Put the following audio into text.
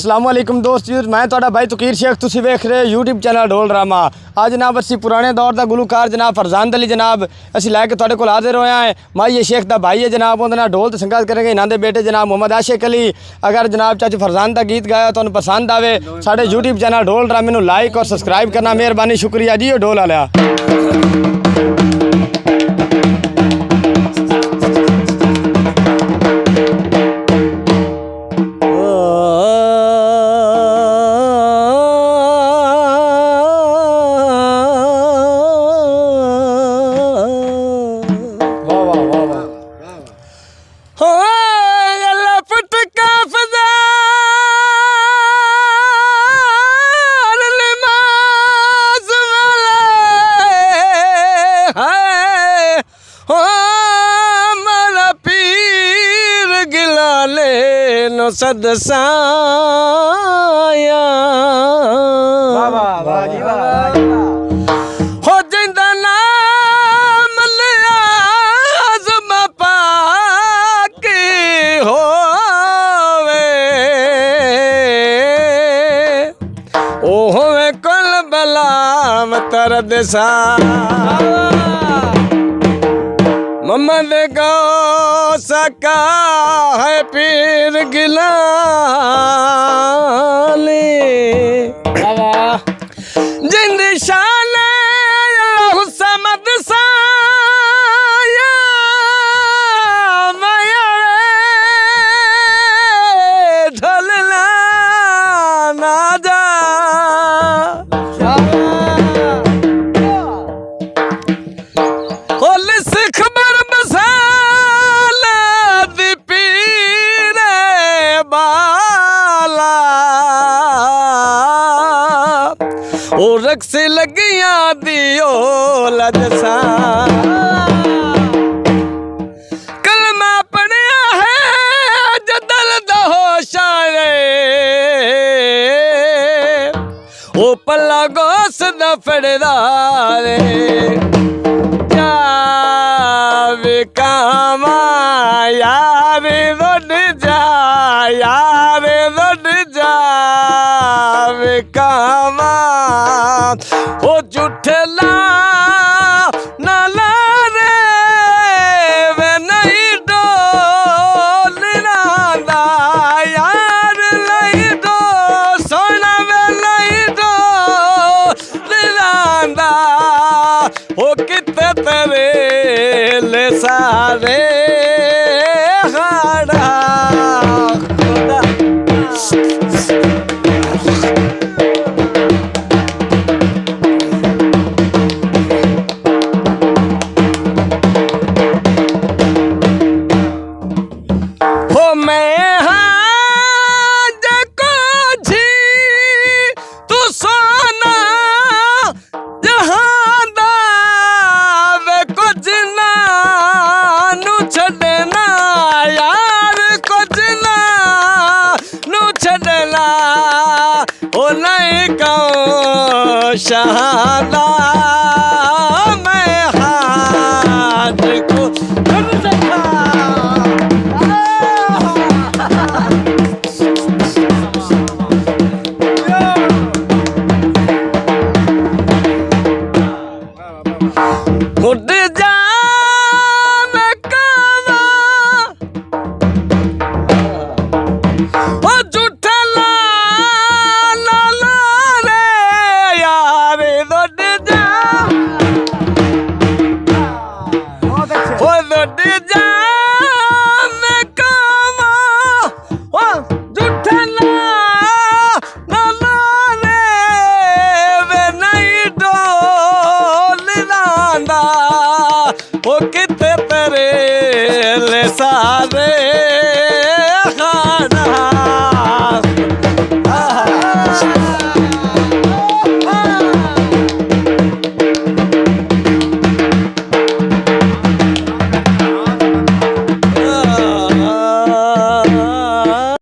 अस्सलाम वालेकुम दोस्त जी, मैं ਤੁਹਾਡਾ भाई तकीर शेख, तुसी वेख रहे यूट्यूब चैनल ढोल ड्रामा। आज जनाब असी पुराने दौर का गुलूकार जनाब फरजांद अली जनाब असी लैके ਤੁਹਾਡੇ ਕੋਲ हाजिर होया है। माई शेख का भाई है जनाब, उन्होंने ढोल तो संगत करेंगे। इन्होंने बेटे जनाब मोहम्मद आशिक अली। अगर जनाब चाचू फरजांद का गीत गाया तो पसंद आवे, साढ़े यूट्यूब चैनल ढोल ड्रामे नू लाइक और सब्सक्राइब करना मेहरबानी, शुक्रिया जी। ढोल वाला सदसाया हो जिंदा नाम लिया आज़मा पाकी होवे ओ होवे कुल बलाम तरद सा मोहम्मद गौ सका है पीर गिलाली जिंद शान समद साया माया ढलना ना जा ओ रक्स लगिया दियो लदसा कलमा पढ़िया है जदल दहो शारे ओ पल्ला गोस द फड़दारे जावे कामा यारे रोड जा यारे रोड जा वे कामा ओ जुठला ना ला रे वे नहीं डोल लांदा यार नहीं डो सोना वे नहीं डोल लांदा ओ किते तेरे ले सारे हाड़ा शहादा मैं हाथ को उठ जा मैं कावा ओ जुठला ओ किते तेरे ले सारे खाना